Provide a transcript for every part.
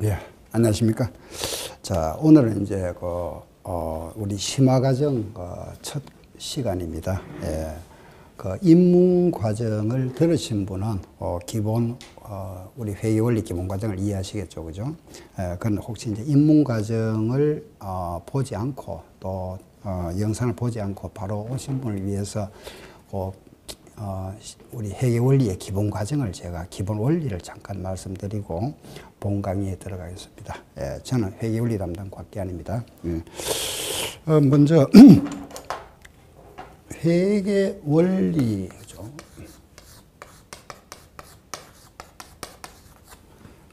예, 안녕하십니까. 자, 오늘은 이제 우리 심화과정 첫 시간입니다. 예, 입문 과정을 들으신 분은 기본 우리 회계 원리 기본 과정을 이해하시겠죠, 그죠? 예, 그런데 혹시 이제 입문 과정을 보지 않고 또 영상을 보지 않고 바로 오신 분을 위해서 우리 회계 원리의 기본 과정을 제가 기본 원리를 잠깐 말씀드리고 본 강의에 들어가겠습니다. 예, 저는 회계 원리 담당 곽기환입니다. 먼저 회계 원리죠.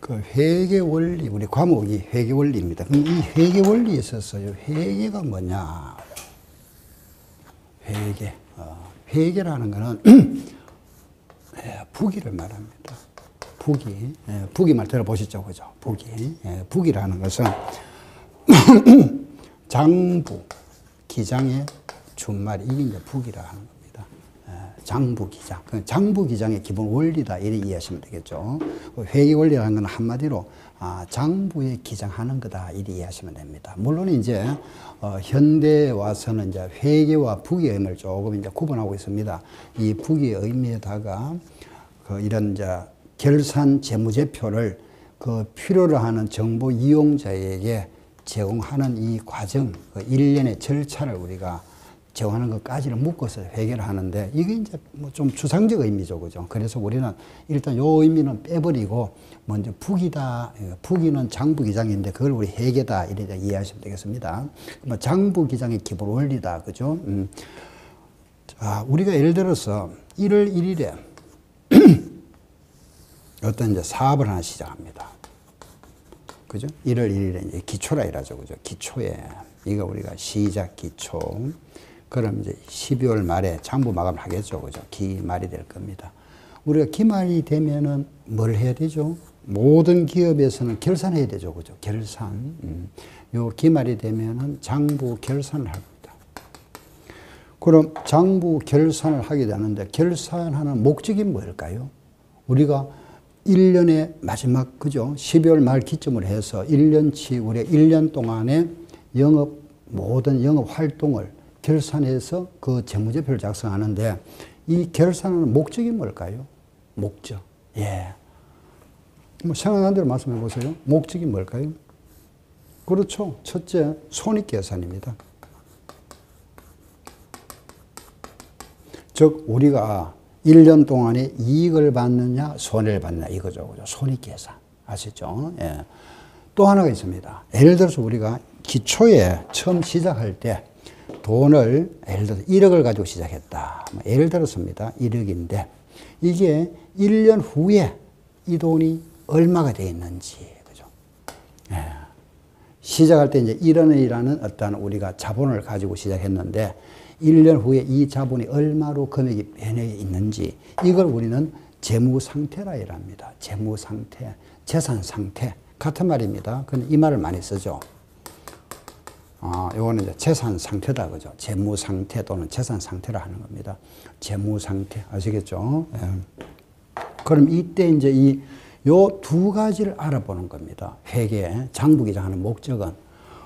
그 회계 원리, 우리 과목이 회계 원리입니다. 그럼 이 회계 원리에 있어서 회계가 뭐냐? 회계. 회계라는 것은 부기를 말합니다. 부기. 부기 말 들어보셨죠? 그죠? 부기. 부기라는 것은 장부, 기장의 준말, 이게 이제 부기라는 겁니다. 장부, 기장. 장부, 기장의 기본 원리다. 이렇게 이해하시면 되겠죠. 회계 원리라는 건 한마디로 장부에 기장하는 거다. 이렇게 이해하시면 됩니다. 물론 이제 현대에 와서는 이제 회계와 부기의 의미를 조금 이제 구분하고 있습니다. 이 부기의 의미에다가 이런 이제 결산 재무제표를 필요로 하는 정보 이용자에게 제공하는 이 과정, 일련의 절차를 우리가 제공하는 것까지를 묶어서 회계를 하는데, 이게 이제 뭐 좀 추상적 의미죠, 그죠? 그래서 우리는 일단 요 의미는 빼버리고 먼저 부기다, 부기는 장부기장인데 그걸 우리 회계다 이렇게 이해하시면 되겠습니다. 뭐 장부기장의 기본 원리다, 그죠? 자, 우리가 예를 들어서 1월 1일에 어떤 이제 사업을 하나 시작합니다. 그죠? 1월 1일에 이제 기초라 이라죠, 그죠? 기초에 이거 우리가 시작 기초. 그럼 이제 12월 말에 장부 마감을 하겠죠, 그죠? 기말이 될 겁니다. 우리가 기말이 되면은 뭘 해야 되죠? 모든 기업에서는 결산해야 되죠, 그죠? 결산. 요 기말이 되면은 장부 결산을 합니다. 그럼 장부 결산을 하게 되는데 결산하는 목적이 뭘까요? 우리가 1년의 마지막, 그죠? 12월 말 기점으로 해서 1년치, 우리가 1년 동안의 모든 영업 활동을 결산해서 그 재무제표를 작성하는데, 이 결산하는 목적이 뭘까요? 목적. 예. 뭐 생각난 대로 말씀해 보세요. 목적이 뭘까요? 그렇죠. 첫째, 손익계산입니다. 즉, 우리가 1년 동안에 이익을 받느냐, 손해를 받느냐, 이거죠. 그죠? 손익계산. 아시죠? 예. 또 하나가 있습니다. 예를 들어서 우리가 기초에 처음 시작할 때 돈을 예를 들어서 1억을 가지고 시작했다. 예를 들었습니다. 1억인데 이게 1년 후에 이 돈이 얼마가 되어 있는지, 그죠? 예. 시작할 때 이제 1원이라는 어떤 우리가 자본을 가지고 시작했는데 1년 후에 이 자본이 얼마로 금액이 변해 있는지, 이걸 우리는 재무 상태라 이랍니다. 재무 상태, 재산 상태 같은 말입니다. 근데 이 말을 많이 쓰죠. 요거는 이제 재산 상태다, 그죠? 재무 상태 또는 재산 상태라 하는 겁니다. 재무 상태, 아시겠죠? 예. 그럼 이때 이제 요 두 가지를 알아보는 겁니다. 회계, 장부기장하는 목적은.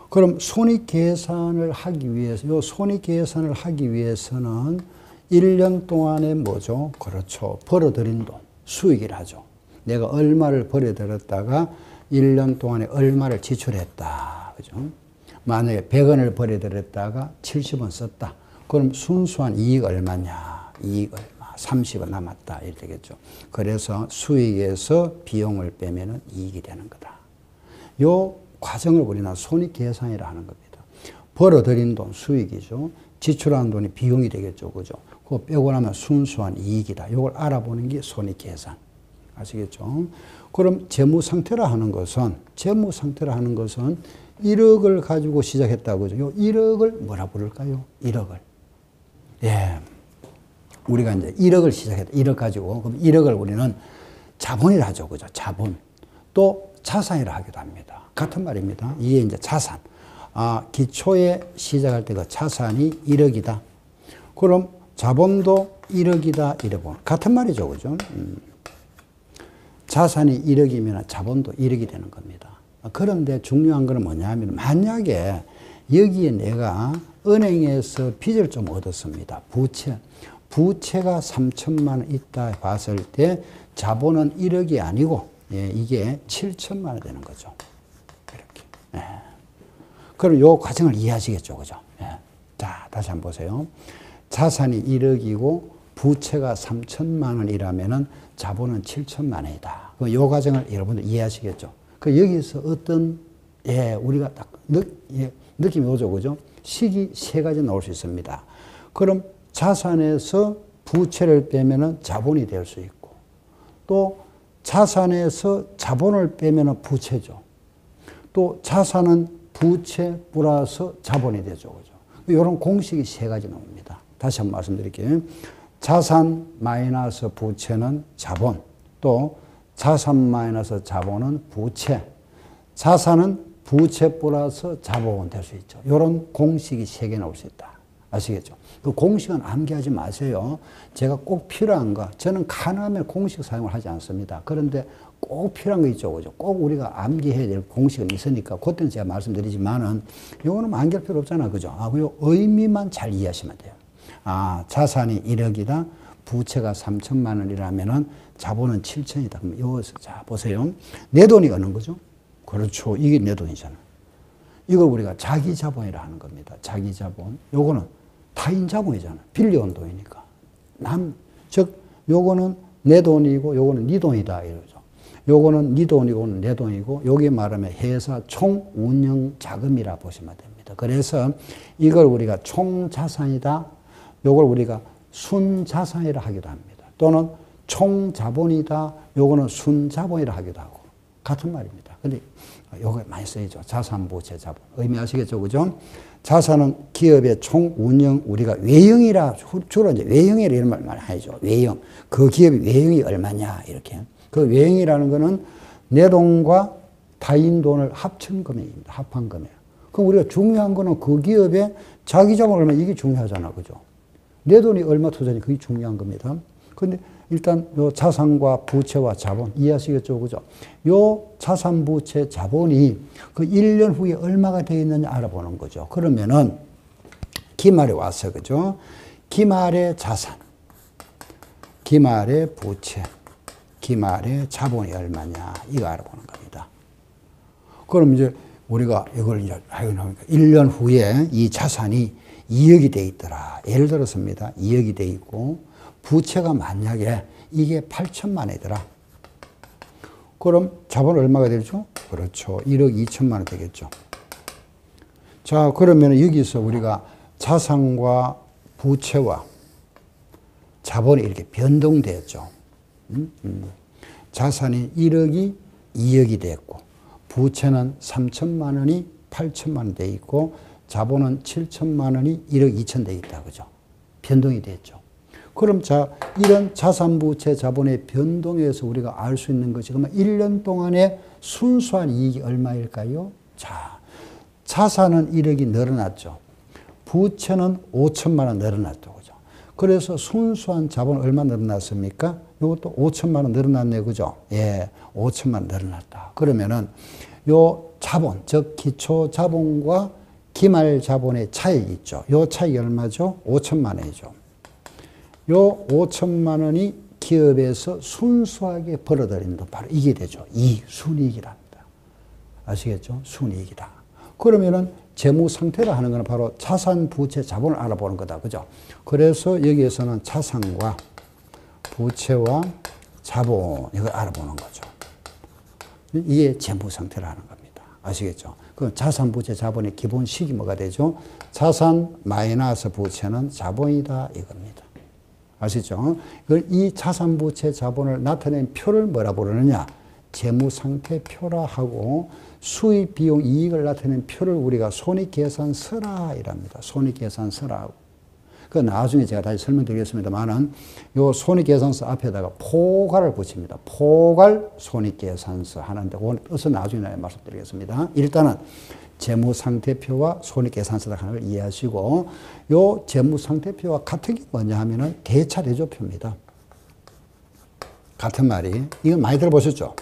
그럼 손익계산을 하기 위해서, 요 손익계산을 하기 위해서는 1년 동안에 뭐죠? 그렇죠. 벌어들인 돈, 수익이라 하죠. 내가 얼마를 벌어들였다가 1년 동안에 얼마를 지출했다, 그죠? 만약에 100원을 벌어들였다가 70원 썼다. 그럼 순수한 이익 얼마냐? 이익 얼마? 30원 남았다. 이렇게 되겠죠. 그래서 수익에서 비용을 빼면은 이익이 되는 거다. 요 과정을 우리는 손익계산이라 하는 겁니다. 벌어들인 돈 수익이죠. 지출한 돈이 비용이 되겠죠. 그죠? 그거 빼고 나면 순수한 이익이다. 이걸 알아보는 게 손익계산. 아시겠죠? 그럼 재무상태라 하는 것은 1억을 가지고 시작했다고 그죠? 요 1억을 뭐라 부를까요? 1억을. 예. 우리가 이제 1억을 시작했다. 1억 가지고. 그럼 1억을 우리는 자본이라 하죠. 그죠? 자본. 또 자산이라 하기도 합니다. 같은 말입니다. 이게 이제 자산. 기초에 시작할 때 그 자산이 1억이다. 그럼 자본도 1억이다. 이러고. 같은 말이죠. 그죠? 자산이 1억이면 자본도 1억이 되는 겁니다. 그런데 중요한 거는 뭐냐 하면 만약에 여기에 내가 은행에서 빚을 좀 얻었습니다. 부채가 3천만 원 있다 봤을 때 자본은 1억이 아니고 이게 7천만 원 되는 거죠. 이렇게. 그럼 요 과정을 이해하시겠죠. 그죠? 자, 다시 한번 보세요. 자산이 1억이고 부채가 3천만 원이라면은 자본은 7천만 원이다. 요 과정을 여러분들 이해하시겠죠? 그 여기서 어떤 우리가 딱 느낌이 오죠. 그죠? 식이 세 가지 나올 수 있습니다. 그럼 자산에서 부채를 빼면은 자본이 될 수 있고 또 자산에서 자본을 빼면은 부채죠. 또 자산은 부채 플러스 자본이 되죠. 그죠? 이런 공식이 세 가지 나옵니다. 다시 한번 말씀드릴게요. 자산 마이너스 부채는 자본, 또 자산 마이너스 자본은 부채, 자산은 부채 플러스 자본 될 수 있죠. 이런 공식이 세 개 나올 수 있다. 아시겠죠? 그 공식은 암기하지 마세요. 제가 꼭 필요한 거, 저는 가능하면 공식 사용을 하지 않습니다. 그런데 꼭 필요한 거 있죠. 그죠? 꼭 우리가 암기해야 될 공식은 있으니까, 그때는 제가 말씀드리지만은, 요거는 암기할 필요 없잖아. 그죠? 그 의미만 잘 이해하시면 돼요. 자산이 1억이다. 부채가 3천만 원이라면은 자본은 7천이다. 그럼 여기서, 자, 보세요. 내 돈이 어느 거죠? 그렇죠. 이게 내 돈이잖아. 이걸 우리가 자기 자본이라 하는 겁니다. 자기 자본. 요거는 타인 자본이잖아. 빌려온 돈이니까. 즉, 요거는 내 돈이고, 요거는 네 돈이다. 이러죠. 요거는 네 돈이고, 요거는 내 돈이고, 여기 말하면 회사 총 운영 자금이라 보시면 됩니다. 그래서 이걸 우리가 총 자산이다. 요걸 우리가 순 자산이라 하기도 합니다. 또는 총 자본이다. 요거는 순 자본이라 하기도 하고. 같은 말입니다. 근데 요거 많이 쓰이죠. 자산, 부채, 자본. 의미 아시겠죠? 그죠? 자산은 기업의 총 운영, 우리가 외형이라, 주로 이제 외형이라 이런 말 많이 하죠. 외형. 그 기업의 외형이 얼마냐, 이렇게. 그 외형이라는 거는 내 돈과 타인 돈을 합친 금액입니다. 합한 금액. 그럼 우리가 중요한 거는 그 기업의 자기 자본 얼마, 이게 중요하잖아. 그죠? 내 돈이 얼마 투자니 그게 중요한 겁니다. 근데 일단 요 자산과 부채와 자본 이해하시겠죠? 그죠? 요 자산, 부채, 자본이 그 1년 후에 얼마가 되어 있느냐 알아보는 거죠. 그러면은 기말에 와서, 그죠? 기말의 자산, 기말의 부채, 기말의 자본이 얼마냐 이거 알아보는 겁니다. 그럼 이제 우리가 이걸 이제 1년 후에 이 자산이 2억이 돼 있더라. 예를 들었습니다. 2억이 돼 있고 부채가 만약에 이게 8천만 원이더라. 그럼 자본 얼마가 되죠? 그렇죠. 1억 2천만 원 되겠죠. 자, 그러면 여기서 우리가 자산과 부채와 자본이 이렇게 변동되었죠. 자산이 1억이 2억이 됐고 부채는 3천만 원이 8천만 원 돼 있고 자본은 7천만 원이 1억 2천 돼 있다. 그죠? 변동이 됐죠. 그럼 자, 이런 자산, 부채, 자본의 변동에서 우리가 알 수 있는 것이 그러면 1년 동안의 순수한 이익이 얼마일까요? 자, 자산은 1억이 늘어났죠. 부채는 5천만 원 늘어났죠. 그죠? 그래서 순수한 자본은 얼마 늘어났습니까? 이것도 5천만 원 늘어났네요. 그죠? 예, 5천만 원 늘어났다. 그러면은 요 자본, 즉 기초 자본과 기말 자본의 차익이 있죠. 요 차익이 얼마죠? 5천만 원이죠. 요 5천만 원이 기업에서 순수하게 벌어들이는 돈, 바로 이게 되죠. 이익, 순이익이랍니다. 아시겠죠? 순이익이다. 그러면은 재무 상태라 하는 것은 바로 자산, 부채, 자본을 알아보는 거다. 그죠? 그래서 여기에서는 자산과 부채와 자본, 이걸 알아보는 거죠. 이게 재무 상태라는 겁니다. 아시겠죠? 그 자산, 부채, 자본의 기본식이 뭐가 되죠? 자산 마이너스 부채는 자본이다 이겁니다. 아시죠? 이 자산, 부채, 자본을 나타낸 표를 뭐라 부르느냐? 재무상태표라 하고 수입, 비용, 이익을 나타낸 표를 우리가 손익계산서라 이랍니다. 손익계산서라고. 그 나중에 제가 다시 설명드리겠습니다만은 요 손익계산서 앞에다가 포괄을 붙입니다. 포괄 손익계산서 하는데 그건 뜻은 나중에 말씀드리겠습니다. 일단은 재무상태표와 손익계산서다 하는 걸 이해하시고 요 재무상태표와 같은 게 뭐냐 하면은 대차대조표입니다. 같은 말이. 이건 많이 들어보셨죠?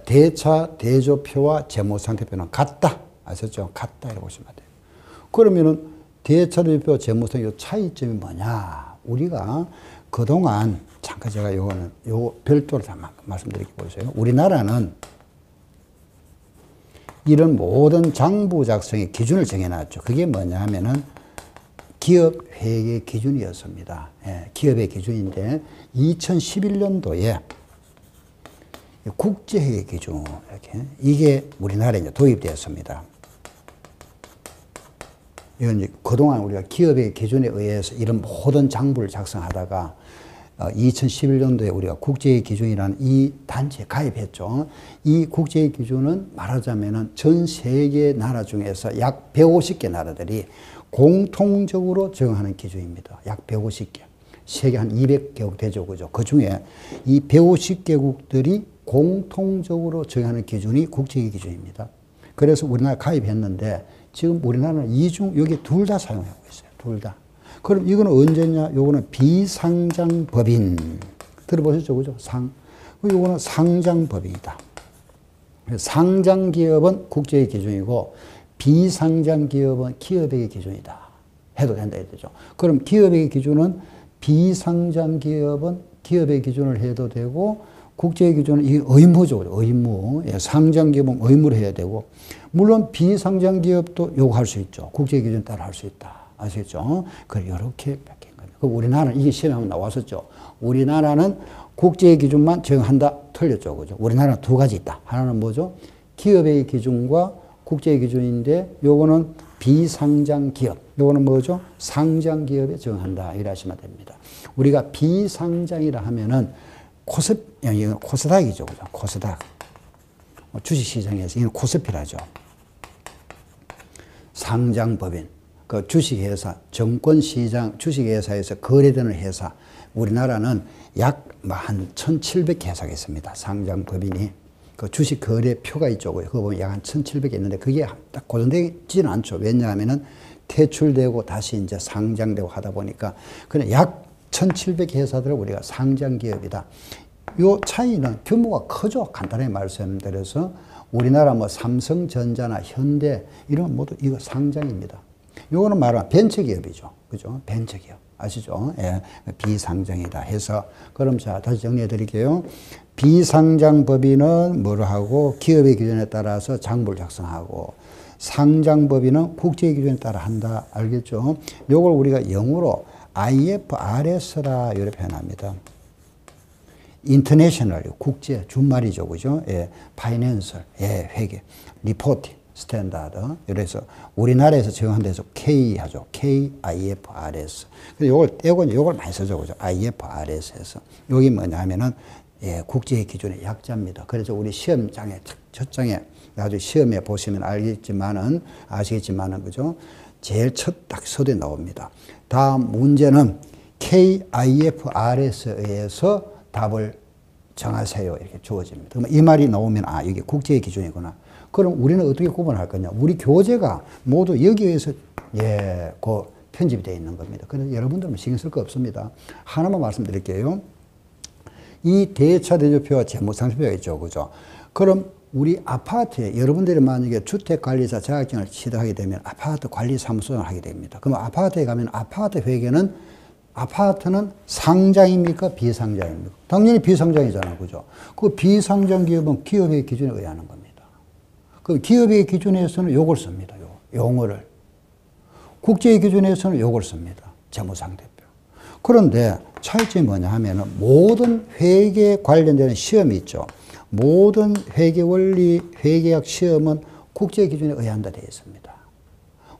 대차 대조표와 재무상태표는 같다. 아셨죠? 같다. 이렇게 보시면 돼요. 그러면은 대차 대조표 재무상태표 차이점이 뭐냐? 우리가 그동안 잠깐 제가 요거는 요 별도로 다 말씀드릴게 보세요. 우리나라는 이런 모든 장부 작성의 기준을 정해놨죠. 그게 뭐냐 하면은 기업 회계 기준이었습니다. 기업의 기준인데 2011년도에 국제회계 기준 이게 우리나라에 이제 도입되었습니다. 이건 이제 그동안 우리가 기업의 기준에 의해서 이런 모든 장부를 작성하다가 2011년도에 우리가 국제회계 기준이라는 이 단체에 가입했죠. 이 국제회계 기준은 말하자면은 전 세계 나라 중에서 약 150개 나라들이 공통적으로 적용하는 기준입니다. 약 150개. 세계 한 200개국 되죠. 그죠? 그 중에 이 150개국들이 공통적으로 적용하는 기준이 국제회계 기준입니다. 그래서 우리나라 가입했는데 지금 우리나라는 이중 여기 둘 다 사용하고 있어요. 둘 다. 그럼 이거는 언제냐? 요거는 비상장법인. 들어보셨죠? 그죠? 요거는 상장법인이다. 상장기업은 국제회계 기준이고 비상장기업은 기업회계 기준이다. 해도 된다. 이거죠. 그럼 기업회계 기준은 비상장기업은 기업의 기준을 해도 되고 국제회계 기준은 이 의무죠. 의무. 상장기업은 의무를 해야 되고 물론 비상장기업도 요거 할 수 있죠. 국제회계 기준 따라 할 수 있다. 아시겠죠? 그래 이렇게 바뀐 겁니다. 그럼 우리나라는 이게 시험에 한번 나왔었죠. 우리나라는 국제회계 기준만 적용한다. 틀렸죠. 그죠? 우리나라는 두 가지 있다. 하나는 뭐죠? 기업의 기준과 국제회계 기준인데 요거는 비상장기업. 요거는 뭐죠? 상장기업에 적용한다. 이래 하시면 됩니다. 우리가 비상장이라 하면은 코스닥이죠. 그죠? 코스닥. 주식시장에서 이건 코스피라죠. 상장법인. 그 주식회사, 증권시장, 주식회사에서 거래되는 회사. 우리나라는 약 한 1,700개 회사가 있습니다. 상장법인이. 그 주식 거래표가 있죠. 그거 보면 약 한 1,700개 있는데 그게 딱 고정되지는 않죠. 왜냐하면은 퇴출되고 다시 이제 상장되고 하다 보니까 그냥 약 1,700개 회사들을 우리가 상장기업이다. 요 차이는 규모가 크죠. 간단하게 말씀드려서 우리나라 뭐 삼성전자나 현대 이런 모두 이거 상장입니다. 요거는 말하면 벤처기업이죠. 그죠? 벤처기업. 아시죠? 예. 비상장이다 해서 그럼 자 다시 정리해 드릴게요. 비상장법인은 뭐를 하고 기업의 기준에 따라서 장부를 작성하고 상장법인은 국제 기준에 따라 한다. 알겠죠? 요걸 우리가 영어로 IFRS라 이렇게 표현합니다. 인터내셔널 국제 준말이죠. 그죠? 예. 파이낸셜 예, 회계 리포팅 스탠다드. 그래서 우리나라에서 적용한 데서 K 하죠. KIFRS. 그래서 요걸 많이 쓰죠. 그죠? IFRS에서. 여기 뭐냐면은 예, 국제 기준의 약자입니다. 그래서 우리 시험장에 첫 장에 나중에 시험에 보시면 아시겠지만은 그죠? 제일 첫 딱 서두에 나옵니다. 다음 문제는 KIFRS에 의해서 답을 정하세요. 이렇게 주어집니다. 그러면 이 말이 나오면 아, 이게 국제 기준이구나. 그럼 우리는 어떻게 구분할 거냐? 우리 교재가 모두 여기에 의해서 예, 그 편집이 되어 있는 겁니다. 그래서 여러분들은 신경 쓸 거 없습니다. 하나만 말씀드릴게요. 이 대차 대조표와 재무상태표가 있죠. 그죠? 그럼 우리 아파트에 여러분들이 만약에 주택관리사 자격증을 취득하게 되면 아파트 관리사무소를 하게 됩니다. 그럼 아파트에 가면 아파트 회계는 아파트는 상장입니까? 비상장입니까? 당연히 비상장이잖아요. 그죠? 그 비상장 기업은 기업의 기준에 의하는 겁니다. 그 기업의 기준에서는 요걸 씁니다. 용어를. 국제의 기준에서는 요걸 씁니다. 재무상태표. 그런데 차이점이 뭐냐 하면은 모든 회계 관련되는 시험이 있죠. 모든 회계원리, 회계학 시험은 국제 기준에 의한다 되어 있습니다.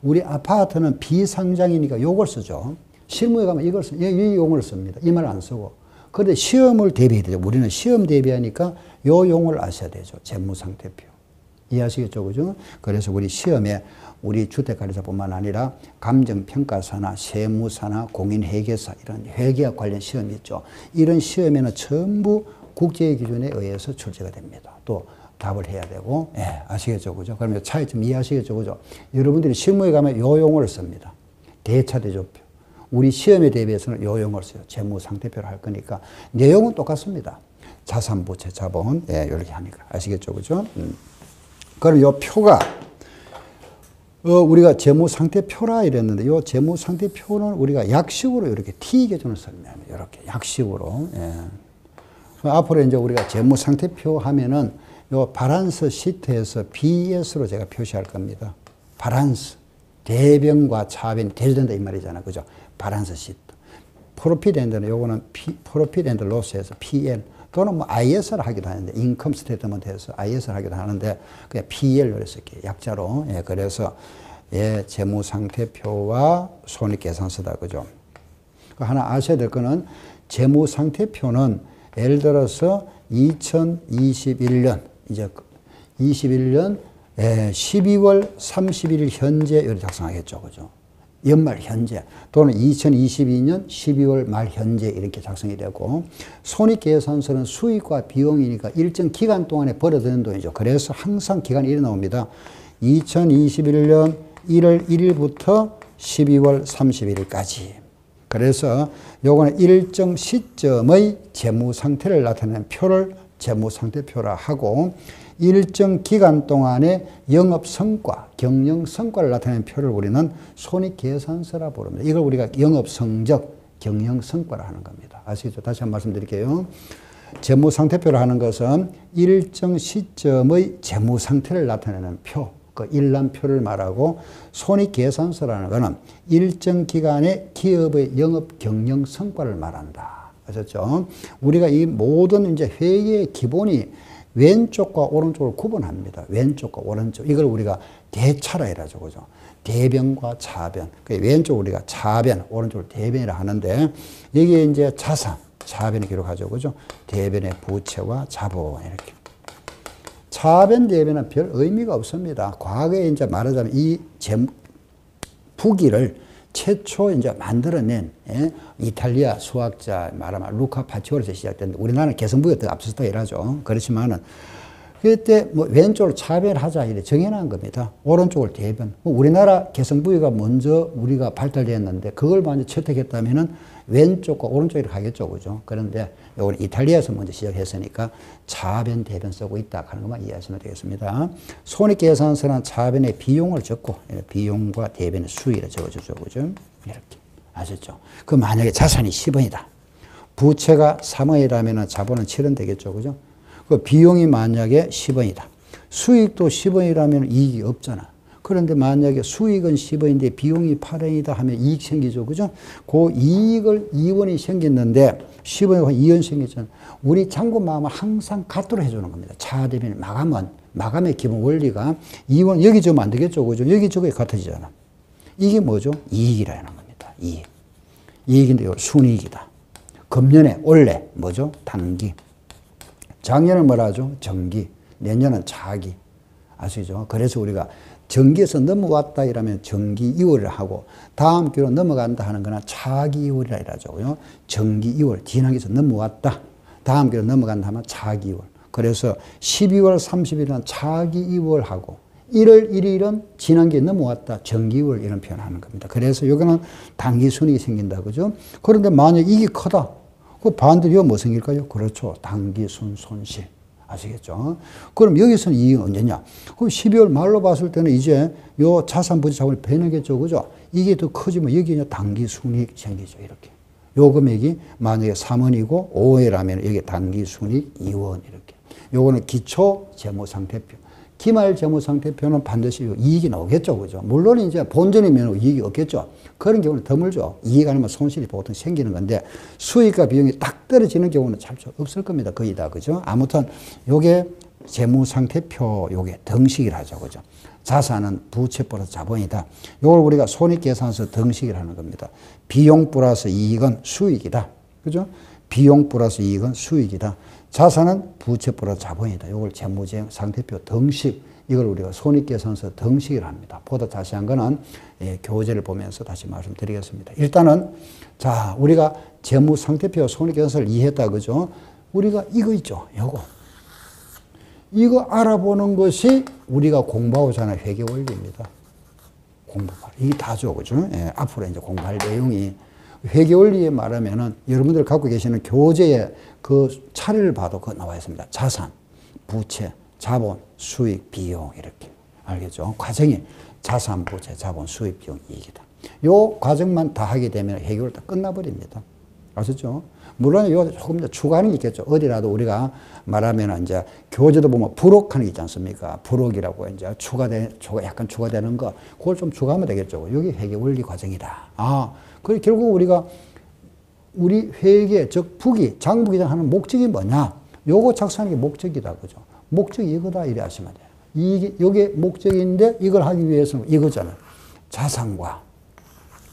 우리 아파트는 비상장이니까 요걸 쓰죠. 실무에 가면 이걸 이 용어를 씁니다. 이 말 안 쓰고. 그런데 시험을 대비해야 되죠. 우리는 시험 대비하니까 요 용어를 아셔야 되죠. 재무상태표. 이해하시겠죠? 그죠? 그래서 우리 시험에 우리 주택관리사뿐만 아니라 감정평가사나 세무사나 공인회계사 이런 회계학 관련 시험이 있죠. 이런 시험에는 전부 국제 기준에 의해서 출제가 됩니다. 또 답을 해야 되고, 예, 아시겠죠? 그죠? 그러면 차이점 이해하시겠죠? 그죠? 여러분들이 실무에 가면 요 용어를 씁니다. 대차 대조표. 우리 시험에 대비해서는 요 용어를 써요. 재무상태표를 할 거니까. 내용은 똑같습니다. 자산, 부채, 자본. 예, 이렇게 하니까. 아시겠죠? 그죠? 그럼 요 표가, 우리가 재무상태표라 이랬는데, 요 재무상태표는 우리가 약식으로 이렇게 T기준을 설명합니다. 이렇게 약식으로. 예. 앞으로 이제 우리가 재무상태표 하면은 요 바란스 시트에서 BS로 제가 표시할 겁니다. 바란스. 대변과 차변이 대조된다 이 말이잖아. 그죠? 바란스 시트. 프로핏 앤드는 요거는 프로핏 앤드 로스에서 PL 또는 뭐 IS를 하기도 하는데 인컴 스테이트먼트에서 IS를 하기도 하는데 그냥 PL로 해서 이렇게 약자로. 예, 그래서 예, 재무상태표와 손익계산서다. 그죠? 하나 아셔야 될 거는 재무상태표는 예를 들어서 2021년 이제 21년 12월 31일 현재 이렇게 작성하겠죠. 그죠? 연말 현재 또는 2022년 12월 말 현재 이렇게 작성이 되고 손익계산서는 수익과 비용이니까 일정 기간 동안에 벌어들이는 돈이죠. 그래서 항상 기간이 이래 나옵니다. 2021년 1월 1일부터 12월 31일까지. 그래서 요거는 일정 시점의 재무 상태를 나타내는 표를 재무상태표라 하고 일정 기간 동안의 영업 성과, 경영 성과를 나타내는 표를 우리는 손익계산서라 부릅니다. 이걸 우리가 영업 성적, 경영 성과를 하는 겁니다. 아시겠죠? 다시 한번 말씀드릴게요. 재무상태표를 하는 것은 일정 시점의 재무상태를 나타내는 표, 그 일람표를 말하고 손익계산서라는 것은 일정 기간의 기업의 영업 경영 성과를 말한다. 아셨죠? 우리가 이 모든 이제 회계의 기본이 왼쪽과 오른쪽을 구분합니다. 왼쪽과 오른쪽. 이걸 우리가 대차라 이라죠. 그죠? 대변과 차변. 왼쪽 우리가 차변, 오른쪽을 대변이라 하는데, 여기에 이제 자산, 차변을 기록하죠. 그죠? 대변의 부채와 자본, 이렇게. 차변, 대변은 별 의미가 없습니다. 과거에 이제 말하자면 이 부기를 최초 이제 만들어낸 이탈리아 수학자 말하면 루카 파치오리에서 시작됐는데 우리나라는 개성부가 더 앞서서 일하죠. 그렇지만은 그때 뭐 왼쪽으로 차별하자 이래 정해놓은 겁니다. 오른쪽을 대변. 우리나라 개성부위가 먼저 우리가 발달되었는데 그걸 먼저 채택했다면은 왼쪽과 오른쪽으로 가겠죠, 그죠? 그런데 이건 이탈리아에서 먼저 시작했으니까 차변, 대변 쓰고 있다 하는 것만 이해하시면 되겠습니다. 손익계산서는 차변의 비용을 적고 비용과 대변의 수익을 적어주죠, 그죠? 이렇게 아셨죠? 그 만약에 자산이 10원이다. 부채가 3원이라면 자본은 7원 되겠죠, 그죠? 그 비용이 만약에 10원이다. 수익도 10원이라면 이익이 없잖아. 그런데 만약에 수익은 10원인데 비용이 8원이다 하면 이익 생기죠. 그죠? 그 이익을 2원이 생겼는데 10원에 2원 생겼잖아. 우리 잔고 마음을 항상 갖도록 해주는 겁니다. 차대변 마감의 기본 원리가 2원 여기 적으면 안 되겠죠. 그죠? 여기 적어야 같아지잖아. 이게 뭐죠? 이익이라는 겁니다. 이익. 이익인데 이거 순이익이다. 금년에 올해 뭐죠? 단기. 작년은 뭐라 하죠? 정기. 내년은 차기. 아시죠? 그래서 우리가 정기에서 넘어왔다 이러면 정기 2월을 하고 다음 기로 넘어간다 하는 거나 차기 2월이라 이러죠. 정기 2월, 지난기에서 넘어왔다. 다음 기로 넘어간다 하면 차기 2월. 그래서 12월 30일은 차기 2월 하고 1월 1일은 지난기에 넘어왔다. 정기 2월 이런 표현을 하는 겁니다. 그래서 여기는 단기 순이익이 생긴다. 그죠? 그런데 만약 이익이 크다. 그 반대로 이거 뭐 생길까요? 그렇죠. 단기 손실. 아시겠죠? 그럼 여기서는 이익이 언제냐? 그럼 12월 말로 봤을 때는 이제 요 자산 부채 자본이 변하겠죠. 그죠? 이게 더 커지면 여기 이제 단기 순이익 생기죠. 이렇게. 요 금액이 만약에 3원이고 5회라면 여기 단기 순이익 2원 이렇게. 요거는 기초 재무상태표. 기말 재무상태표는 반드시 이익이 나오겠죠. 그죠? 물론 이제 본전이면 이익이 없겠죠. 그런 경우는 드물죠. 이익 아니면 손실이 보통 생기는 건데 수익과 비용이 딱 떨어지는 경우는 잘 없을 겁니다. 거의 다. 그죠? 아무튼 요게 재무상태표 요게 등식이라 하죠. 그죠? 자산은 부채 플러스 자본이다. 요걸 우리가 손익계산서 등식이라 하는 겁니다. 비용 플러스 이익은 수익이다. 그죠? 비용 플러스 이익은 수익이다. 자산은 부채 플러스 자본이다. 이걸 재무상태표 등식, 이걸 우리가 손익계산서 등식이라 합니다. 보다 자세한 거는 교재를 보면서 다시 말씀드리겠습니다. 일단은 자 우리가 재무상태표 손익계산서를 이해했다. 그죠? 우리가 이거 있죠. 이거 알아보는 것이 우리가 공부하고자 하는 회계 원리입니다. 공부가. 이게 다죠. 그죠? 앞으로 이제 공부할 내용이 회계원리에 말하면은 여러분들 갖고 계시는 교재의 그 차례를 봐도 그거 나와 있습니다. 자산, 부채, 자본, 수익, 비용 이렇게. 알겠죠? 과정이 자산, 부채, 자본, 수익, 비용, 이익이다. 요 과정만 다 하게 되면 회계를 다 끝나버립니다. 아셨죠? 물론 요 조금 더 추가하는 게 있겠죠. 어디라도 우리가 말하면 이제 교재도 보면 부록하는 게 있지 않습니까? 부록이라고 이제 약간 추가되는 거. 그걸 좀 추가하면 되겠죠. 여기 회계 원리 과정이다. 아, 그 결국 우리 회계, 즉 부기, 장부기장 하는 목적이 뭐냐? 요거 작성하는 게 목적이다. 그죠? 목적이 이거다. 이래 하시면 돼요. 이게 목적인데 이걸 하기 위해서는 이거잖아요. 자산과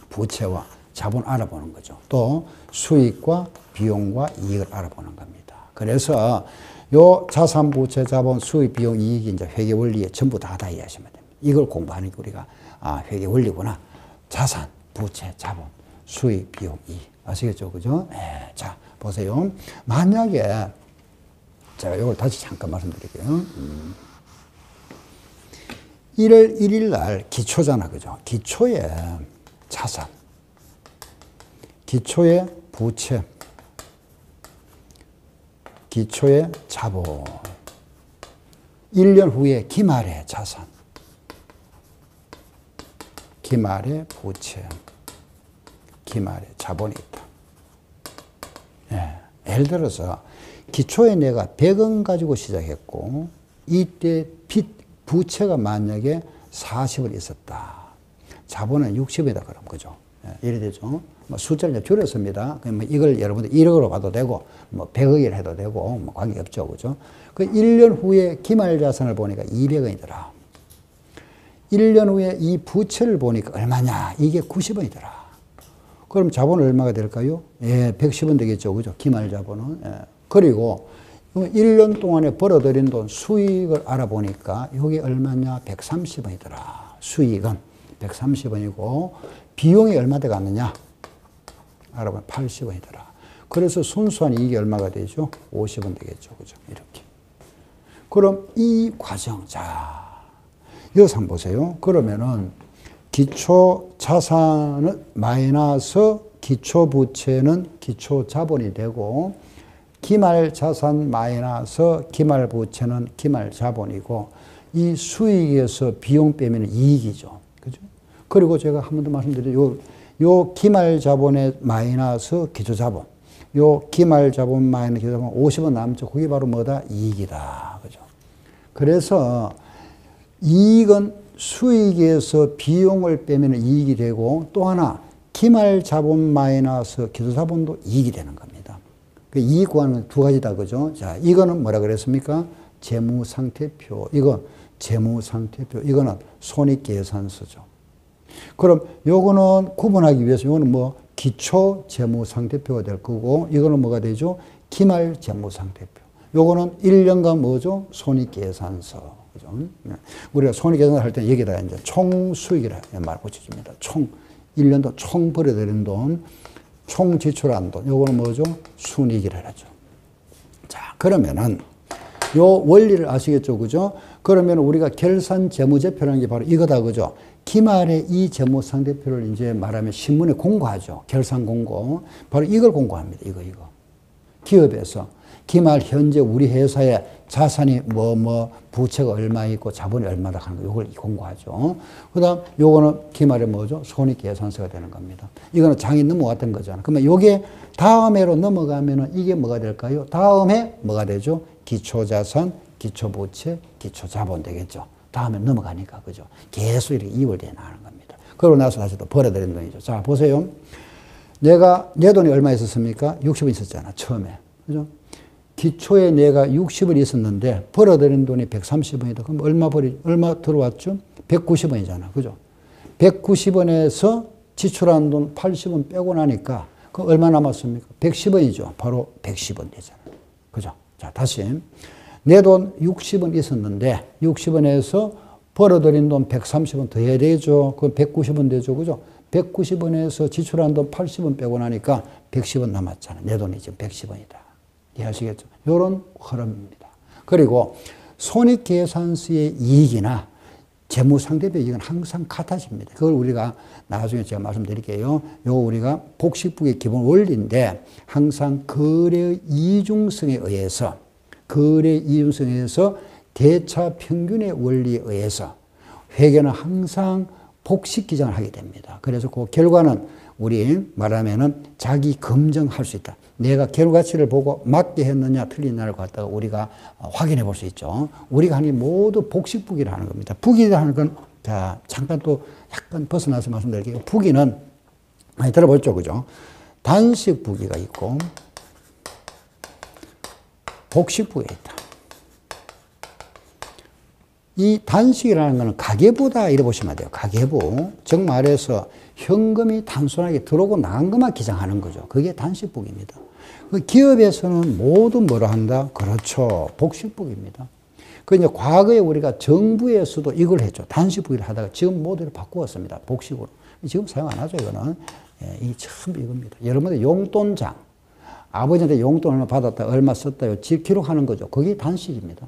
부채와 자본 알아보는 거죠. 또 수익과 비용과 이익을 알아보는 겁니다. 그래서 요 자산, 부채, 자본, 수익, 비용, 이익이 이제 회계 원리에 전부 다 이해하시면 됩니다. 이걸 공부하는 게 우리가 회계 원리구나. 자산, 부채, 자본, 수익, 비용, 이익. 아시겠죠? 그죠? 네. 자, 보세요. 만약에 제가 이걸 다시 잠깐 말씀드릴게요. 1월 1일 날 기초잖아. 그죠? 기초에 자산, 기초에 부채, 기초에 자본, 1년 후에 기말에 자산, 기말에 부채, 기말에 자본이 있다. 예. 예를 들어서 기초에 내가 100원 가지고 시작했고 이때 부채가 만약에 40원 있었다. 자본은 60이다 그럼 그죠? 예, 이래 되죠. 뭐 숫자를 이제 줄였습니다. 그러면 이걸 여러분들 1억으로 봐도 되고, 뭐 100억이라 해도 되고, 뭐 관계없죠. 그죠? 그 1년 후에 기말 자산을 보니까 200원이더라. 1년 후에 이 부채를 보니까 얼마냐? 이게 90원이더라. 그럼 자본은 얼마가 될까요? 예, 110원 되겠죠. 그죠? 기말 자본은. 예. 그리고 1년 동안에 벌어들인 돈 수익을 알아보니까 이게 얼마냐? 130원이더라. 수익은 130원이고, 비용이 얼마 돼 갔느냐? 알아보면 80원이더라. 그래서 순수한 이익이 얼마가 되죠? 50원 되겠죠. 그죠? 이렇게. 그럼 이 과정, 자, 여기서 한번 보세요. 그러면은 기초 자산은 마이너스 기초 부채는 기초 자본이 되고, 기말 자산 마이너스 기말 부채는 기말 자본이고, 이 수익에서 비용 빼면 이익이죠. 그죠? 그리고 제가 한 번 더 말씀드려요. 요 기말 자본의 마이너스 기초 자본. 요 기말 자본 마이너스 기초 자본 50원 남죠. 그게 바로 뭐다? 이익이다. 그죠? 그래서 이익은 수익에서 비용을 빼면 이익이 되고, 또 하나 기말 자본 마이너스 기초 자본도 이익이 되는 겁니다. 그 이익 구하는 두 가지다. 그죠? 자, 이거는 뭐라 그랬습니까? 재무상태표. 이거 재무상태표. 이거는 손익계산서죠. 그럼 요거는 구분하기 위해서 요거는 뭐 기초 재무상태표가 될 거고, 이거는 뭐가 되죠? 기말 재무상태표. 요거는 1년간 뭐죠? 손익계산서. 그죠? 우리가 손익계산서 할 때 여기다 이제 총수익이라 말 붙여줍니다. 1년도 총 벌어들인 돈, 총 지출한 돈. 요거는 뭐죠? 순이익이라 하죠. 자, 그러면은 요 원리를 아시겠죠? 그죠? 그러면 우리가 결산 재무제표라는 게 바로 이거다. 그죠? 기말에 이 재무상태표를 이제 말하면 신문에 공고하죠. 결산 공고. 바로 이걸 공고합니다. 이거. 기업에서 기말 현재 우리 회사에 자산이 부채가 얼마 있고 자본이 얼마다 하는 거, 이걸 공고하죠. 그 다음, 요거는 기말에 뭐죠? 손익계산서가 되는 겁니다. 이거는 장이 넘어갔던 거잖아. 그러면 요게 다음해로 넘어가면은 이게 뭐가 될까요? 다음에 뭐가 되죠? 기초자산, 기초부채, 기초자본 되겠죠. 다음에 넘어가니까, 그죠? 계속 이렇게 이월되어 나가는 겁니다. 그러고 나서 다시 또 벌어들인 돈이죠. 자, 보세요. 내 돈이 얼마 있었습니까? 60원 있었잖아, 처음에. 그죠? 기초에 내가 60원 있었는데, 벌어들인 돈이 130원이다. 그럼 얼마 들어왔죠? 190원이잖아. 그죠? 190원에서 지출한 돈 80원 빼고 나니까, 그럼 얼마 남았습니까? 110원이죠. 바로 110원 되잖아. 그죠? 자, 다시. 내 돈 60원 있었는데 60원에서 벌어들인 돈 130원 더 해야 되죠. 그럼 190원 되죠. 그죠? 190원에서 지출한 돈 80원 빼고 나니까 110원 남았잖아. 내 돈이 지금 110원이다. 이해하시겠죠? 이런 흐름입니다. 그리고 손익계산서의 이익이나 재무상대비 이건 항상 같아집니다. 그걸 우리가 나중에 제가 말씀드릴게요. 요 우리가 복식북의 기본 원리인데 항상 거래의 이중성에 의해서 대차 평균의 원리에 의해서 회계는 항상 복식 기장을 하게 됩니다. 그래서 그 결과는 우리 말하면은 자기 검증할 수 있다. 내가 결과치를 보고 맞게 했느냐 틀리느냐를 갖다가 우리가 확인해 볼 수 있죠. 우리가 하는 게 모두 복식북이라는 겁니다. 북이라는 건, 자, 잠깐 또 약간 벗어나서 말씀드릴게요. 북이는 많이 들어보죠. 그죠? 단식북이가 있고, 복식북이 있다. 이 단식이라는 것은 가계부다 이래 보시면 돼요. 가계부. 즉 말해서 현금이 단순하게 들어오고 나간 것만 기장하는 거죠. 그게 단식북입니다. 그 기업에서는 모두 뭐라 한다? 그렇죠. 복식북입니다. 그 이제 과거에 우리가 정부에서도 이걸 했죠. 단식북이를 하다가 지금 모두를 바꾸었습니다. 복식으로. 지금 사용 안 하죠. 이거는. 예, 이게 참 이겁니다. 여러분들 용돈장. 아버지한테 용돈 얼마 받았다, 얼마 썼다, 기록하는 거죠. 그게 단식입니다.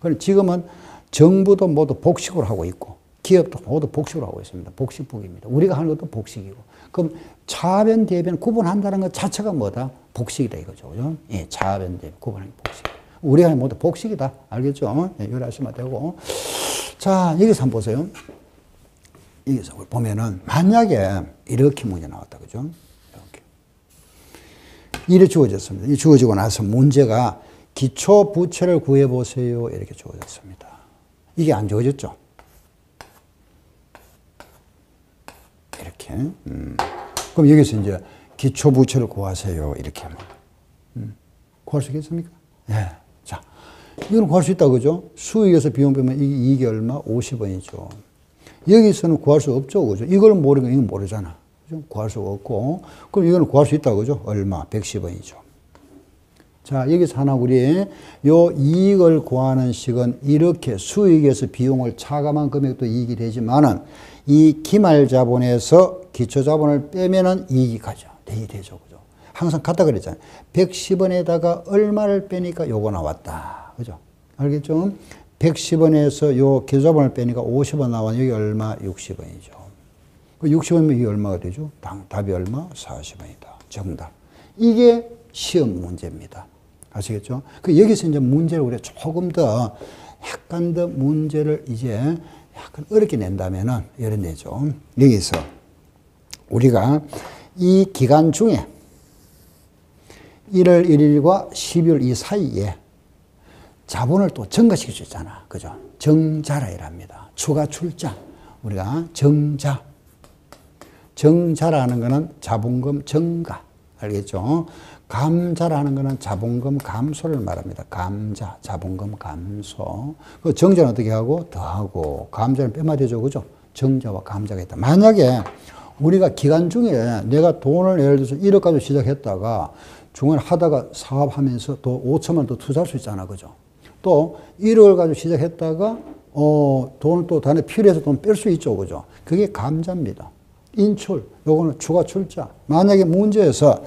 그럼 지금은 정부도 모두 복식으로 하고 있고, 기업도 모두 복식으로 하고 있습니다. 복식북입니다. 우리가 하는 것도 복식이고. 그럼 차변, 대변 구분한다는 것 자체가 뭐다? 복식이다 이거죠. 그죠? 예, 차변, 대변 구분하는 게 복식. 우리가 하는 모두 복식이다. 알겠죠? 예, 요리하시면 되고. 자, 여기서 한번 보세요. 여기서 보면은, 만약에 이렇게 문제 나왔다. 그죠? 이렇게 주어졌습니다. 이 주어지고 나서 문제가 기초 부채를 구해보세요. 이렇게 주어졌습니다. 이게 안 주어졌죠? 이렇게. 그럼 여기서 이제 기초 부채를 구하세요. 이렇게 하면. 구할 수 있겠습니까? 예. 자, 이건 구할 수 있다. 그죠? 수익에서 비용 빼면 이게 얼마? 50원이죠. 여기서는 구할 수 없죠. 그죠? 이걸 모르면 이건 모르잖아. 그죠? 구할 수 없고. 그럼 이거는 구할 수 있다. 그죠? 얼마? 110원이죠. 자, 여기서 하나 우리 요 이익을 구하는 식은 이렇게 수익에서 비용을 차감한 금액도 이익이 되지만은 이 기말자본에서 기초자본을 빼면은 이익이 가죠. 이익이 되죠. 그죠? 항상 같다 그랬잖아요. 110원에다가 얼마를 빼니까 요거 나왔다. 그죠? 알겠죠? 110원에서 요 기초자본을 빼니까 50원 나와. 여기 얼마? 60원이죠. 그 60원이면 이게 얼마가 되죠? 답이 얼마? 40원이다. 정답. 이게 시험 문제입니다. 아시겠죠? 그 여기서 이제 문제를 우리가 조금 더 약간 더 문제를 이제 약간 어렵게 낸다면은 이런 데죠. 여기서 우리가 이 기간 중에 1월 1일과 12월 이 사이에 자본을 또 증가시킬 수 있잖아. 그죠? 정자라 이랍니다. 추가 출자. 우리가 정자. 정자라는 거는 자본금 증가. 알겠죠? 감자라는 거는 자본금 감소를 말합니다. 감자, 자본금 감소. 그 정자는 어떻게 하고? 더하고. 감자는 빼면 되죠. 그죠? 정자와 감자가 있다. 만약에 우리가 기간 중에 내가 돈을 예를 들어서 1억 가지고 시작했다가 중간에 하다가 사업하면서 또 5천만 더 투자할 수 있잖아. 그죠? 또 1억을 가지고 시작했다가 돈을 또 단에 필요해서 돈 뺄 수 있죠. 그죠? 그게 감자입니다. 인출, 요거는 추가 출자. 만약에 문제에서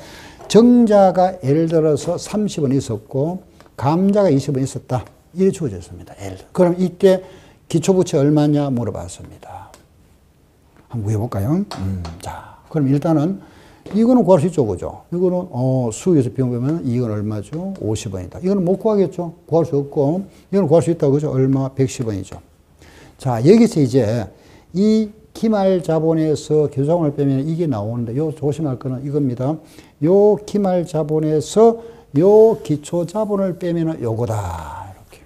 정자가 예를 들어서 30원 있었고 감자가 20원 있었다. 이렇게 주어졌습니다. 그럼 이때 기초부채 얼마냐 물어봤습니다. 한번 구해볼까요? 자, 그럼 일단은 이거는 구할 수 있죠. 그죠? 이거는 수익에서 비용 보면 이건 얼마죠? 50원이다. 이거는 못 구하겠죠? 구할 수 없고 이거는 구할 수 있다. 그죠? 얼마? 110원이죠. 자, 여기서 이제 이 기말 자본에서 기초자본을 빼면 이게 나오는데 요 조심할 거는 이겁니다. 요 기말 자본에서 요 기초 자본을 빼면 요거다. 이렇게.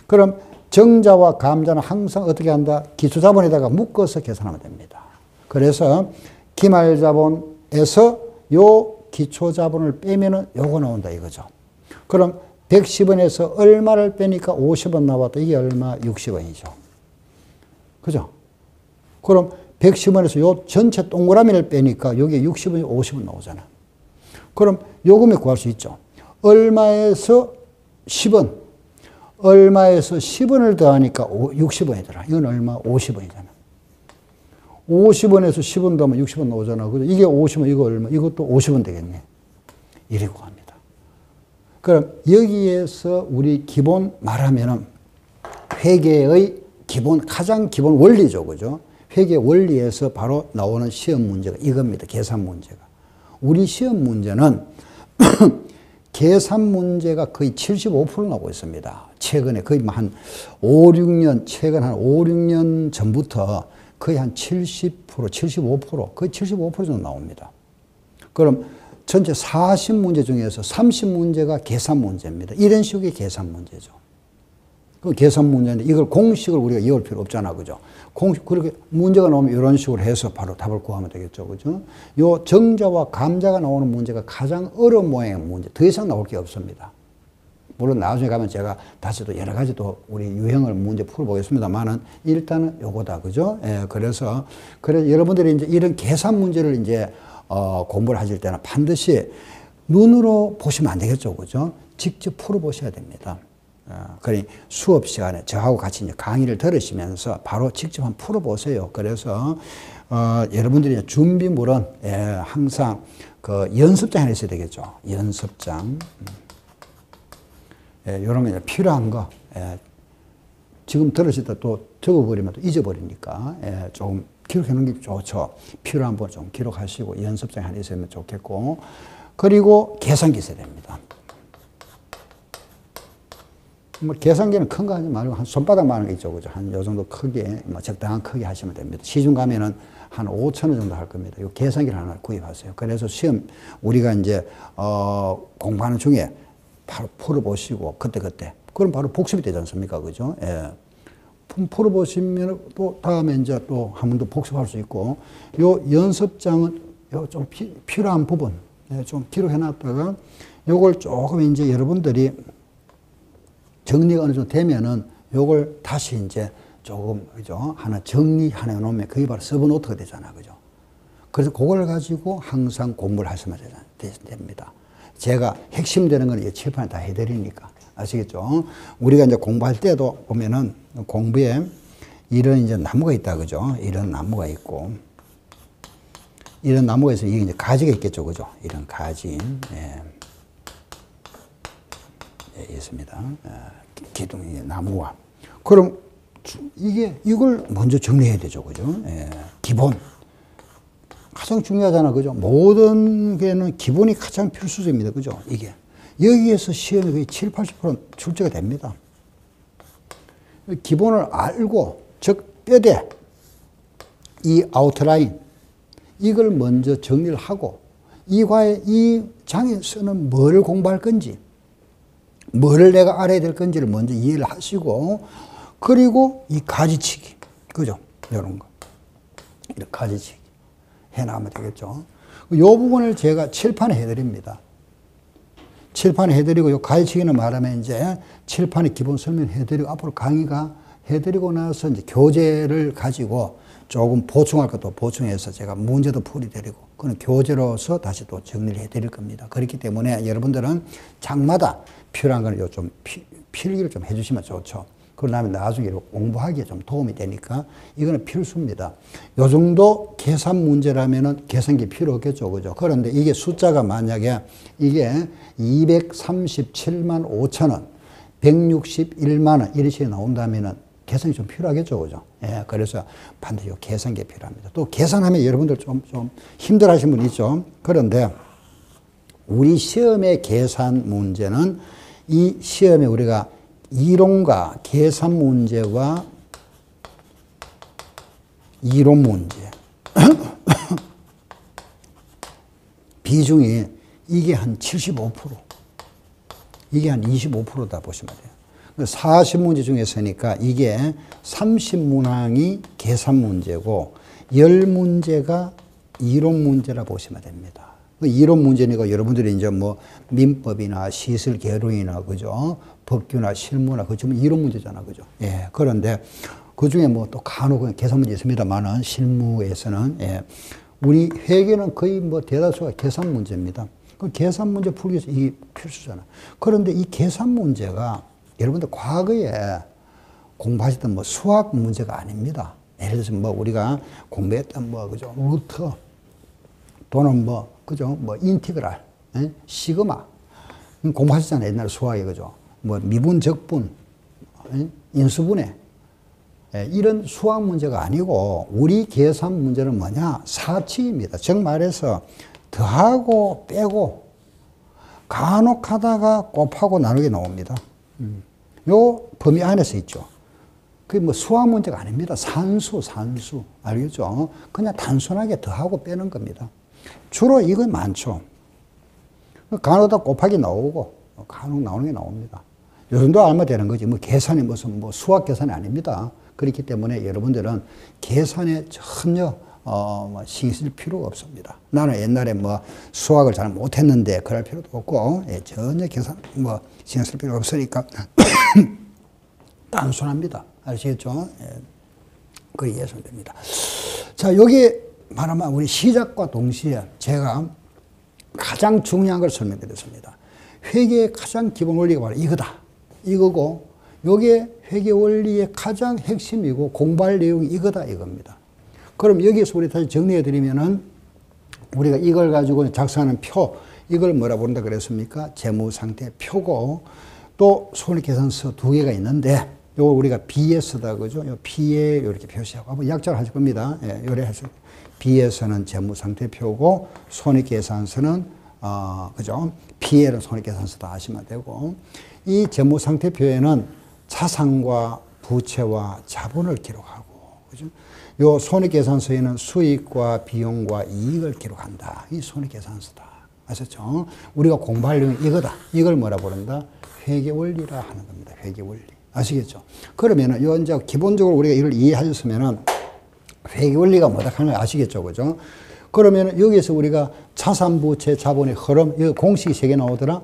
그럼 정자와 감자는 항상 어떻게 한다? 기초 자본에다가 묶어서 계산하면 됩니다. 그래서 기말 자본에서 요 기초 자본을 빼면 요거 나온다 이거죠. 그럼 110원에서 얼마를 빼니까 50원 나왔다. 이게 얼마? 60원이죠. 그죠? 그럼 110원에서 요 전체 동그라미를 빼니까 여기에 60원이 50원 나오잖아. 그럼 요금에 구할 수 있죠. 얼마에서 10원, 얼마에서 10원을 더하니까 60원이더라. 이건 얼마? 50원이잖아. 50원에서 10원 더하면 60원 나오잖아. 그죠? 이게 50원, 이거 얼마? 이것도 50원 되겠네. 이래고 합니다. 그럼 여기에서 우리 기본 말하면은 회계의 가장 기본 원리죠. 그죠? 회계 원리에서 바로 나오는 시험 문제가 이겁니다. 계산 문제가. 우리 시험 문제는 계산 문제가 거의 75% 나오고 있습니다. 최근에 거의 한 6년 전부터 거의 한 70%, 75%, 거의 75% 정도 나옵니다. 그럼 전체 40문제 중에서 30문제가 계산 문제입니다. 이런 식의 계산 문제죠. 그 계산 문제인데 이걸 공식을 우리가 이을 필요 없잖아. 그죠? 공식, 그렇게 문제가 나오면 이런 식으로 해서 바로 답을 구하면 되겠죠. 그죠? 요 정자와 감자가 나오는 문제가 가장 어려운 모양의 문제. 더 이상 나올 게 없습니다. 물론 나중에 가면 제가 다시 또 여러 가지 또 우리 유형을 문제 풀어보겠습니다만은 일단은 요거다. 그죠? 예, 그래서 여러분들이 이제 이런 계산 문제를 이제 공부를 하실 때는 반드시 눈으로 보시면 안 되겠죠. 그죠? 직접 풀어보셔야 됩니다. 그러니 수업 시간에 저하고 같이 이제 강의를 들으시면서 바로 직접 한번 풀어보세요. 그래서 여러분들이 준비물은 항상 그 연습장 하나 있어야 되겠죠. 연습장. 이런 게 필요한 거. 지금 들으실 때 또 적어버리면 또 잊어버리니까 조금 기록해 놓는 게 좋죠. 필요한 분 좀 기록하시고 연습장에 하나 있으면 좋겠고, 그리고 계산기 있어야 됩니다. 뭐 계산기는 큰 거 하지 말고 한 손바닥만한 게 있죠. 그죠? 한 요 정도 크게, 뭐 적당한 크게 하시면 됩니다. 시중 가면은 한 5,000원 정도 할 겁니다. 요 계산기를 하나 구입하세요. 그래서 시험 우리가 이제 공부하는 중에 바로 풀어보시고 그때 그럼 바로 복습이 되지 않습니까? 그죠? 예. 풀어보시면 또 다음에 이제 또 한 번 더 복습할 수 있고, 요 연습장은 요 좀 필요한 부분 좀 기록해 놨다가 요걸 조금 이제 여러분들이 정리가 어느 정도 되면은 요걸 다시 이제 조금, 그죠? 하나 정리하나 놓으면 그게 바로 서브노트가 되잖아. 그죠? 그래서 그걸 가지고 항상 공부를 하시면 됩니다. 제가 핵심 되는 건 이 칠판에 다 해드리니까. 아시겠죠? 우리가 이제 공부할 때도 보면은 공부에 이런 이제 나무가 있다. 그죠? 이런 나무가 있고, 이런 나무가 있어서 이게 이제 가지가 있겠죠. 그죠? 이런 가지. 있습니다. 기둥이 나무와. 그럼 이걸 먼저 정리해야 되죠. 그죠? 기본. 가장 중요하잖아. 그죠? 모든 게는 기본이 가장 필수적입니다. 그죠? 이게. 여기에서 시험이 거의 7, 80% 출제가 됩니다. 기본을 알고, 즉, 뼈대, 이 아웃라인, 이걸 먼저 정리를 하고, 이 장에서는 뭐를 공부할 건지, 뭐를 내가 알아야 될 건지를 먼저 이해를 하시고, 그리고 이 가지치기. 그죠? 이런 거. 이런 가지치기. 해나가면 되겠죠. 이 부분을 제가 칠판에 해드립니다. 칠판에 해드리고, 요 가지치기는 말하면 이제 칠판에 기본 설명 해드리고, 앞으로 강의가 해드리고 나서 이제 교재를 가지고 조금 보충할 것도 보충해서 제가 문제도 풀이드리고, 그건 교재로서 다시 또 정리를 해드릴 겁니다. 그렇기 때문에 여러분들은 장마다 필요한 거는 좀 필기를 좀 해주시면 좋죠. 그러면 나중에 공부하기에 좀 도움이 되니까 이거는 필수입니다. 요 정도 계산 문제라면은 계산기 필요 없겠죠. 그죠? 그런데 이게 숫자가 만약에 이게 237만 5천 원, 161만 원 이런 식으로 나온다면은 계산이 좀 필요하겠죠. 그죠? 예, 그래서 반드시 요 계산기 필요합니다. 또 계산하면 여러분들 좀 힘들어 하시는 분 있죠. 그런데 우리 시험의 계산 문제는 이 시험에 우리가 이론과 계산 문제와 이론 문제 비중이 이게 한 75%, 이게 한 25%다 보시면 돼요. 40문제 중에서니까 이게 30문항이 계산 문제고 10문제가 이론 문제라 보시면 됩니다. 이론 문제니까 여러분들이 이제 뭐 민법이나 시설 개론이나 그죠? 법규나 실무나 그 전부 이론 문제잖아. 그죠? 예. 그런데 그 중에 뭐 또 간혹 계산 문제 있습니다만은 실무에서는 우리 회계는 거의 뭐 대다수가 계산 문제입니다. 그 계산 문제 풀기 위해서 이게 필수잖아. 그런데 이 계산 문제가 여러분들 과거에 공부하셨던 뭐 수학 문제가 아닙니다. 예를 들어서 뭐 우리가 공부했던 뭐 그죠? 루트 또는 뭐 그죠? 뭐 인티그랄, 시그마 공부하셨잖아요. 옛날 수학에 그죠? 뭐 미분, 적분, 인수분해 이런 수학 문제가 아니고 우리 계산 문제는 뭐냐? 사칙입니다. 즉 말해서 더하고 빼고 간혹 하다가 곱하고 나누기 나옵니다. 요 범위 안에서 있죠. 그게 뭐 수학 문제가 아닙니다. 산수. 알겠죠? 그냥 단순하게 더하고 빼는 겁니다. 주로 이건 많죠. 간혹 다 곱하기 나오고 간혹 나오는 게 나옵니다. 요 정도 알면 되는 거지. 뭐 계산이 무슨 뭐 수학 계산이 아닙니다. 그렇기 때문에 여러분들은 계산에 전혀 신경 쓸 필요가 없습니다. 나는 옛날에 뭐 수학을 잘 못했는데 그럴 필요도 없고 전혀 계산 뭐 신경 쓸 필요가 없으니까 단순합니다. 아시겠죠? 그렇게 이해하시면 됩니다. 자, 여기 말하면 우리 시작과 동시에 제가 가장 중요한 걸 설명드렸습니다. 회계의 가장 기본 원리가 바로 이거고 요게 회계 원리의 가장 핵심이고 공부할 내용이 이겁니다. 그럼 여기서 우리 다시 정리해 드리면은 우리가 이걸 가지고 작성하는 표, 이걸 뭐라 부른다 그랬습니까? 재무상태 표고 또 손익계산서 두 개가 있는데 요거 우리가 BS다 그죠? 요 B에 이렇게 표시하고 한번 약자를 하실 겁니다. 예, 요래 하실 BS는 재무상태표고 손익계산서는 그죠? P에는 손익계산서다 하시면 되고 이 재무상태표에는 자산과 부채와 자본을 기록하고 그죠? 요 손익계산서에는 수익과 비용과 이익을 기록한다. 이 손익계산서다. 아셨죠? 우리가 공부할 내용이 이걸 뭐라 부른다? 회계원리라 하는 겁니다. 회계원리. 아시겠죠? 그러면은 요 이제 기본적으로 우리가 이걸 이해하셨으면은 회계원리가 뭐다 하는 거 아시겠죠? 그죠? 그러면은 여기서 우리가 자산, 부채, 자본의 흐름, 이 공식이 3개 나오더라.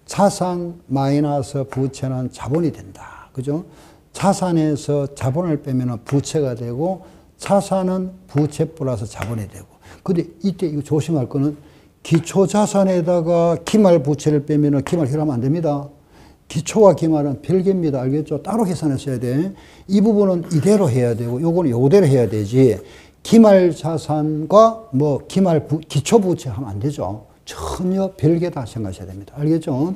자산 마이너스 부채는 자본이 된다. 그죠? 자산에서 자본을 빼면은 부채가 되고 자산은 부채 플러스 자본이 되고. 근데 이때 이거 조심할 거는 기초자산에다가 기말 부채를 빼면은 기말 희라면 안 됩니다. 기초와 기말은 별개입니다. 알겠죠? 따로 계산했어야 돼. 이 부분은 이대로 해야 되고 요거는 요대로 해야 되지. 기말 자산과 뭐 기초 부채 하면 안 되죠. 전혀 별개다 생각하셔야 됩니다. 알겠죠?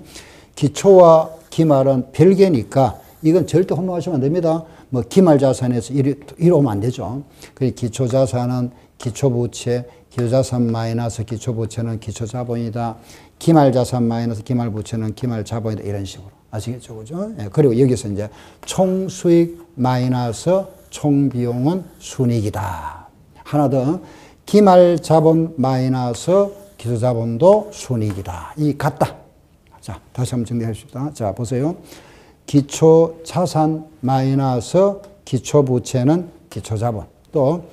기초와 기말은 별개니까 이건 절대 혼동하시면 안 됩니다. 뭐 기말 자산에서 이리 오면 안 되죠. 그래서 기초 자산은 기초 부채, 기초 자산 마이너스 기초 부채는 기초 자본이다. 기말 자산 마이너스 기말 부채는 기말 자본이다. 이런 식으로. 아시겠죠? 그죠? 예, 그리고 여기서 이제 총 수익 마이너스 총 비용은 순이익이다. 하나 더. 기말 자본 마이너스 기초 자본도 순이익이다. 이 같다. 자, 다시 한번 정리하십시다. 자, 보세요. 기초 자산 마이너스 기초 부채는 기초 자본. 또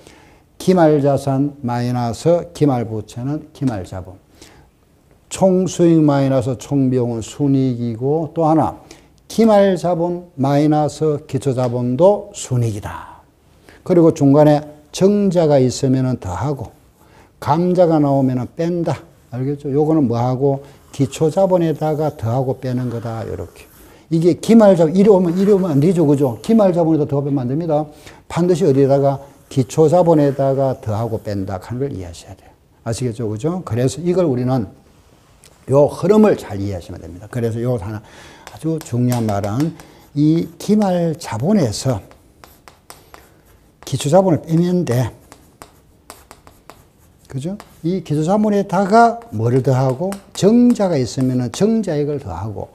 기말 자산 마이너스 기말 부채는 기말 자본. 총 수익 마이너스 총 비용은 순이익이고 또 하나 기말 자본 마이너스 기초 자본도 순이익이다. 그리고 중간에 정자가 있으면 더하고 감자가 나오면 뺀다. 알겠죠? 요거는 뭐하고 기초 자본에다가 더하고 빼는 거다. 이렇게. 이게 기말 자본 이리 오면 안 되죠. 그죠? 기말 자본에다 더하고 빼면 안 됩니다. 반드시 어디에다가 기초 자본에다가 더하고 뺀다 하는 걸 이해하셔야 돼요. 아시겠죠? 그죠? 그래서 이걸 우리는 요 흐름을 잘 이해하시면 됩니다. 그래서 요 하나 아주 중요한 말은 이 기말 자본에서 기초 자본을 빼면 돼. 그죠? 이 기초 자본에다가 뭐를 더하고 정자가 있으면 정자액을 더하고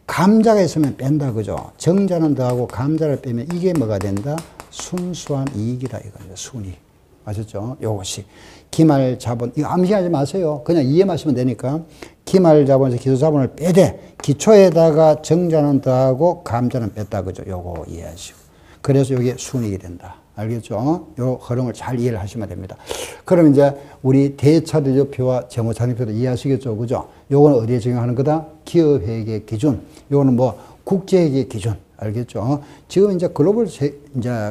감자가 있으면 뺀다. 그죠? 정자는 더하고 감자를 빼면 이게 뭐가 된다? 순수한 이익이다. 이겁니다. 순이익. 아셨죠? 요것이. 기말 자본, 이거 암시하지 마세요. 그냥 이해만 하시면 되니까. 기말 자본에서 기초 자본을 빼되, 기초에다가 정자는 더하고 감자는 뺐다. 그죠? 요거 이해하시고. 그래서 이게 순이익이 된다. 알겠죠? 요 흐름을 잘 이해를 하시면 됩니다. 그럼 이제 우리 대차대조표와 재무상태표도 이해하시겠죠? 그죠? 요거는 어디에 적용하는 거다? 기업회계 기준. 요거는 뭐 국제회계 기준. 알겠죠? 지금 이제 글로벌 이제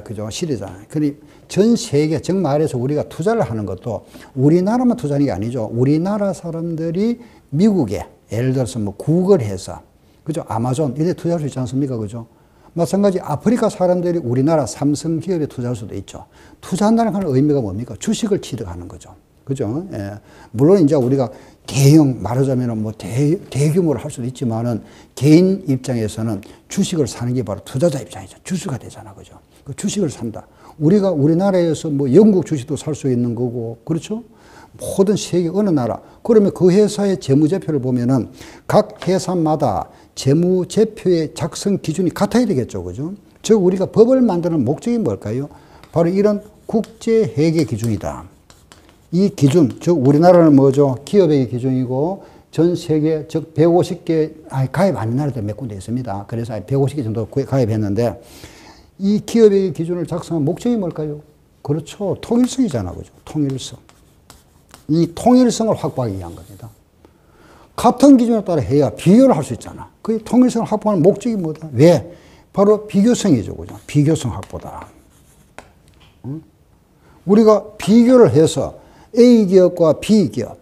그죠? 시대잖아요. 그러니 전 세계, 즉 말해서 우리가 투자를 하는 것도 우리나라만 투자하는 게 아니죠. 우리나라 사람들이 미국에 예를 들어서 뭐 구글 회사, 그죠? 아마존 이런 데 투자할 수 있지 않습니까? 그죠? 마찬가지 아프리카 사람들이 우리나라 삼성 기업에 투자할 수도 있죠. 투자한다는 의미가 뭡니까? 주식을 취득하는 거죠. 그죠? 예. 물론 이제 우리가 대형, 말하자면 뭐 대규모로 할 수도 있지만은 개인 입장에서는 주식을 사는 게 바로 투자자 입장이죠. 주수가 되잖아. 그죠? 그 주식을 산다. 우리가 우리나라에서 뭐 영국 주식도 살 수 있는 거고, 그렇죠? 모든 세계 어느 나라. 그러면 그 회사의 재무제표를 보면은 각 회사마다 재무제표의 작성 기준이 같아야 되겠죠. 그죠? 즉, 우리가 법을 만드는 목적이 뭘까요? 바로 이런 국제회계 기준이다. 이 기준, 즉, 우리나라는 뭐죠? 기업의 기준이고, 전 세계, 즉, 150개, 가입 안 나라들 몇 군데 있습니다. 그래서 150개 정도 가입했는데, 이 기업의 기준을 작성한 목적이 뭘까요? 그렇죠. 통일성이잖아. 그죠? 통일성. 이 통일성을 확보하기 위한 겁니다. 같은 기준에 따라 해야 비교를 할 수 있잖아. 그 통일성을 확보하는 목적이 뭐다? 왜? 바로 비교성이죠. 그죠? 비교성 확보다. 응? 우리가 비교를 해서 A 기업과 B 기업,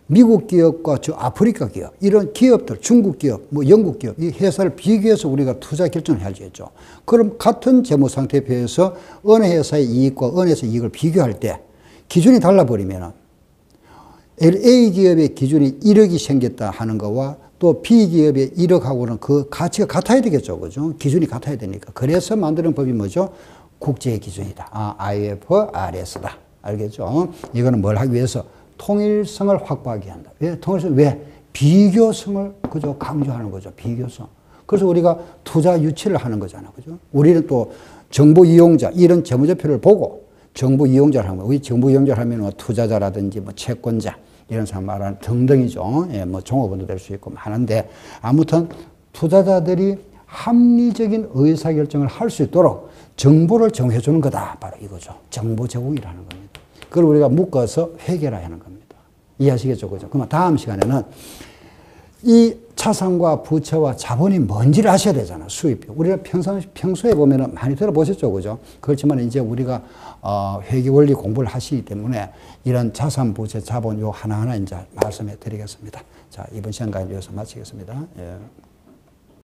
미국 기업과 저 아프리카 기업, 이런 기업들, 중국 기업, 뭐 영국 기업, 이 회사를 비교해서 우리가 투자 결정을 해야겠죠. 그럼 같은 재무상태표에서 어느 회사의 이익과 어느 회사의 이익을 비교할 때 기준이 달라버리면 A 기업의 기준이 1억이 생겼다 하는 거와 또 B 기업의 1억하고는 그 가치가 같아야 되겠죠. 그죠? 기준이 같아야 되니까. 그래서 만드는 법이 뭐죠? 국제 기준이다. IFRS다. 알겠죠? 이거는 뭘 하기 위해서? 통일성을 확보하게 한다. 왜? 통일성, 왜? 비교성을, 그죠? 강조하는 거죠. 비교성. 그래서 우리가 투자 유치를 하는 거잖아. 그죠? 우리는 또 정보 이용자, 이런 재무제표를 보고 정보 이용자를 하면, 우리 정보 이용자를 하면 뭐 투자자라든지 뭐 채권자, 이런 사람 말하는 등등이죠. 예, 뭐 종업원도 될 수 있고 많은데, 아무튼 투자자들이 합리적인 의사결정을 할 수 있도록 정보를 정해주는 거다. 바로 이거죠. 정보 제공이라는 겁니다. 그걸 우리가 묶어서 회계라는 겁니다. 이해하시겠죠? 그죠? 그러면 다음 시간에는 이 자산과 부채와 자본이 뭔지를 아셔야 되잖아. 수입. 우리가 평소에 보면은 많이 들어보셨죠? 그죠? 그렇지만 이제 우리가 회계 원리 공부를 하시기 때문에 이런 자산, 부채, 자본 요 하나하나 이제 말씀해 드리겠습니다. 자, 이번 시간까지 여기서 마치겠습니다. 예.